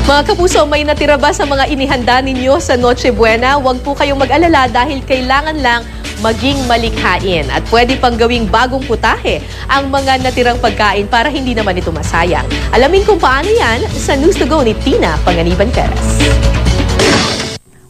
Mga kapuso, may natira ba sa mga inihanda ninyo sa Noche Buena? Huwag po kayong mag-alala dahil kailangan lang maging malikhain at pwede pang gawing bagong putahe ang mga natirang pagkain para hindi naman ito masayang. Alamin kung paano yan sa News to Go ni Tina Panganiban Perez.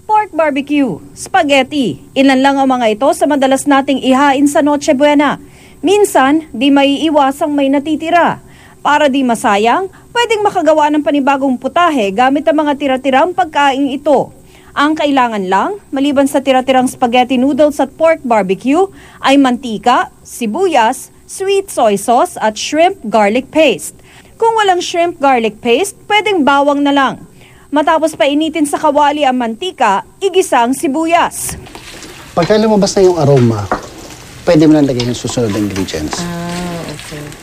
Pork barbecue, spaghetti, ilan lang ang mga ito sa madalas nating ihain sa Noche Buena. Minsan, di maiiwasang may natitira. Para di masayang, pwedeng makagawa ng panibagong putahe gamit ang mga tira-tirang pagkain ito. Ang kailangan lang, maliban sa tira-tirang spaghetti noodles at pork barbecue, ay mantika, sibuyas, sweet soy sauce at shrimp garlic paste. Kung walang shrimp garlic paste, pwedeng bawang na lang. Matapos painitin sa kawali ang mantika, igisa ang sibuyas. Pagka lumabas na yung aroma, pwede mo nang lagay yung susunod na ingredients. Okay.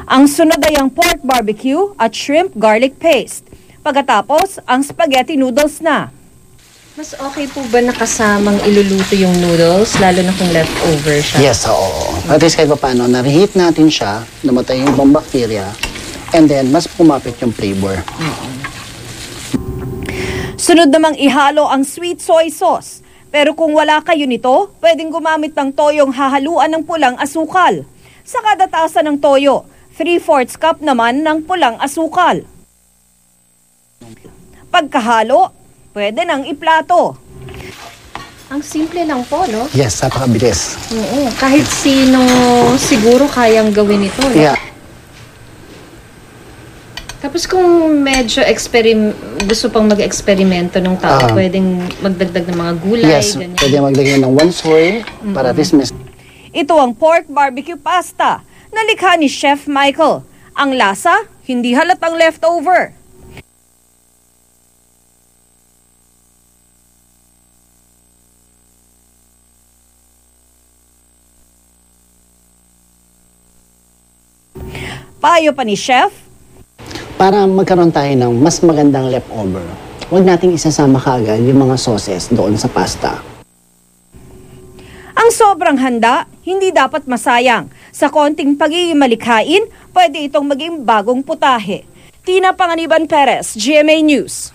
Ang sunod ay ang pork barbecue at shrimp garlic paste. Pagkatapos, ang spaghetti noodles na. Mas okay po ba nakasamang iluluto yung noodles, lalo na kung leftover siya? Yes, oo. At least kahit paano, na-reheat natin siya, namatay yung ibang bacteria, and then mas pumapit yung flavor. Sunod namang ihalo ang sweet soy sauce. Pero kung wala kayo nito, pwedeng gumamit ng toyong hahaluan ng pulang asukal. Sa kada tasa ng toyo, 3/4 cup naman ng pulang asukal. Pagkahalo, pwede nang iplato. Ang simple lang po, no? Yes, napakabilis. Oo, kahit sino siguro kayang gawin ito, no? Yeah. Tapos kung medyo gusto pang mag-eksperimento ng tao, pwedeng magdagdag ng mga gulay, Yes, ganyan. pwede maglagay ng one soy para at least Ito ang pork barbecue pasta na likha ni Chef Michael. Ang lasa, hindi halatang leftover. Payo pa ni Chef, para magkaroon tayo ng mas magandang leftover, huwag nating isasama kaagad yung mga sauces doon sa pasta. ang sobrang handa, hindi dapat masayang. Sa konting pagiging malikhain, pwede itong maging bagong putahe. Tina Panganiban Perez, GMA News.